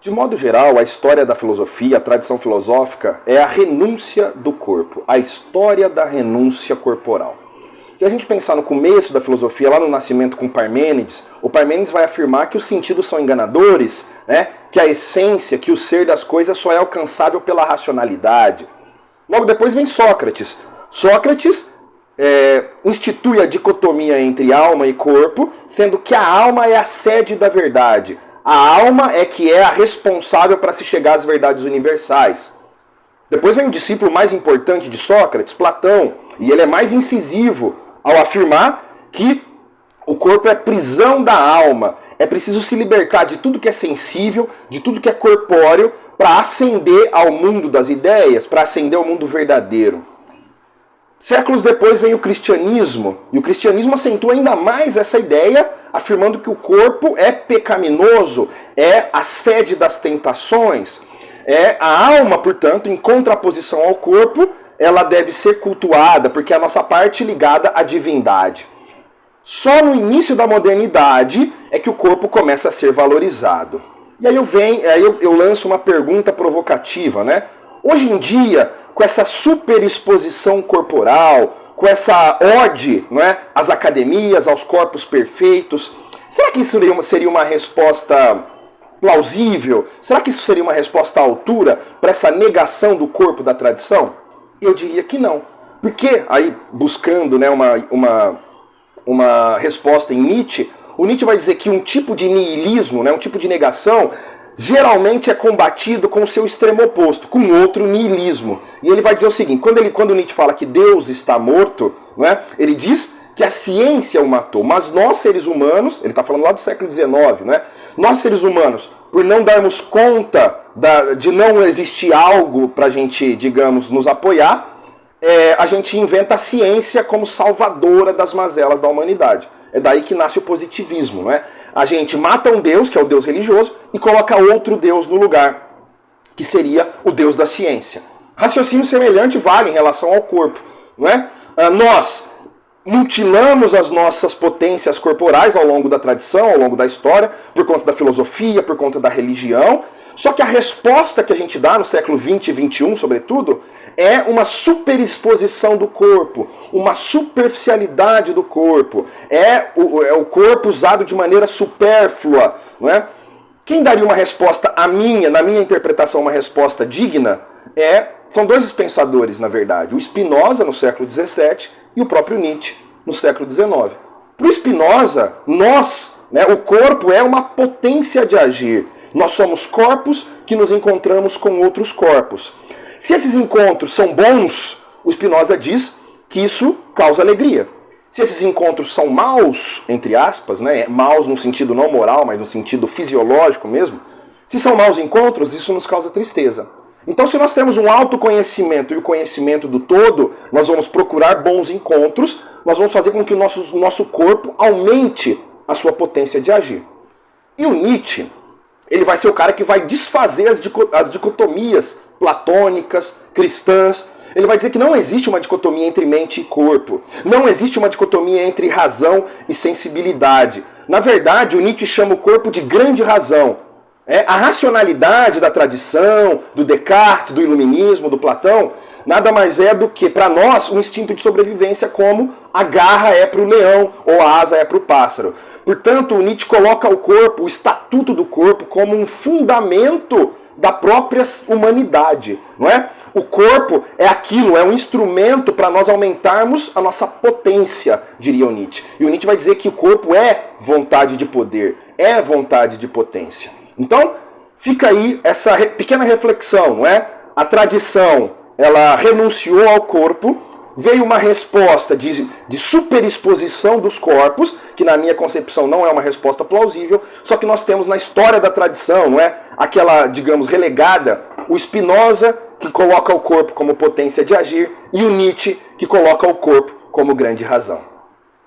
De modo geral, a história da filosofia, a tradição filosófica, é a renúncia do corpo, a história da renúncia corporal. Se a gente pensar no começo da filosofia, lá no Nascimento com Parmênides, o Parmênides vai afirmar que os sentidos são enganadores, né? Que a essência, que o ser das coisas só é alcançável pela racionalidade. Logo depois vem Sócrates. Sócrates institui a dicotomia entre alma e corpo, sendo que a alma é a sede da verdade. A alma é que é a responsável para se chegar às verdades universais. Depois vem o discípulo mais importante de Sócrates, Platão, e ele é mais incisivo ao afirmar que o corpo é prisão da alma. É preciso se libertar de tudo que é sensível, de tudo que é corpóreo, para ascender ao mundo das ideias, para ascender ao mundo verdadeiro. Séculos depois vem o cristianismo, e o cristianismo acentua ainda mais essa ideia, afirmando que o corpo é pecaminoso, é a sede das tentações. A alma, portanto, em contraposição ao corpo, ela deve ser cultuada, porque é a nossa parte ligada à divindade. Só no início da modernidade é que o corpo começa a ser valorizado. E aí eu lanço uma pergunta provocativa, né? Hoje em dia, com essa superexposição corporal, com essa ode, não é, às academias, aos corpos perfeitos, será que isso seria uma resposta plausível? Será que isso seria uma resposta à altura para essa negação do corpo da tradição? Eu diria que não. Porque, aí buscando, né, uma resposta em Nietzsche, o Nietzsche vai dizer que um tipo de niilismo, né, um tipo de negação, geralmente é combatido com o seu extremo oposto, com outro niilismo. E ele vai dizer o seguinte, quando Nietzsche fala que Deus está morto, não é, ele diz que a ciência o matou, mas nós seres humanos, ele está falando lá do século XIX, né, nós seres humanos, por não darmos conta de não existir algo para a gente, digamos, nos apoiar, a gente inventa a ciência como salvadora das mazelas da humanidade. É daí que nasce o positivismo, não é? A gente mata um Deus, que é o Deus religioso, e coloca outro Deus no lugar, que seria o Deus da ciência. Raciocínio semelhante vale em relação ao corpo, não é? Nós mutilamos as nossas potências corporais ao longo da tradição, ao longo da história, por conta da filosofia, por conta da religião. Só que a resposta que a gente dá no século XX e XXI, sobretudo, é uma superexposição do corpo, uma superficialidade do corpo. É o corpo usado de maneira supérflua, não é? Quem daria uma resposta na minha interpretação, uma resposta digna, são dois pensadores, na verdade. O Spinoza, no século XVII, e o próprio Nietzsche, no século XIX. Para o Spinoza, o corpo é uma potência de agir. Nós somos corpos que nos encontramos com outros corpos. Se esses encontros são bons, o Spinoza diz que isso causa alegria. Se esses encontros são maus, entre aspas, né, maus no sentido não moral, mas no sentido fisiológico mesmo, se são maus encontros, isso nos causa tristeza. Então, se nós temos um autoconhecimento e o conhecimento do todo, nós vamos procurar bons encontros, nós vamos fazer com que o nosso corpo aumente a sua potência de agir. E o Nietzsche, ele vai ser o cara que vai desfazer as dicotomias platônicas, cristãs. Ele vai dizer que não existe uma dicotomia entre mente e corpo. Não existe uma dicotomia entre razão e sensibilidade. Na verdade, o Nietzsche chama o corpo de grande razão. A racionalidade da tradição, do Descartes, do iluminismo, do Platão, nada mais é do que, para nós, um instinto de sobrevivência, como a garra é para o leão ou a asa é para o pássaro. Portanto, o Nietzsche coloca o corpo, o estatuto do corpo, como um fundamento da própria humanidade, não é? O corpo é aquilo, é um instrumento para nós aumentarmos a nossa potência, diria o Nietzsche. E o Nietzsche vai dizer que o corpo é vontade de poder, é vontade de potência. Então, fica aí essa pequena reflexão, não é? A tradição, ela renunciou ao corpo, veio uma resposta de superexposição dos corpos, que na minha concepção não é uma resposta plausível, só que nós temos na história da tradição, não é? Aquela, digamos, relegada, o Spinoza, que coloca o corpo como potência de agir, e o Nietzsche, que coloca o corpo como grande razão.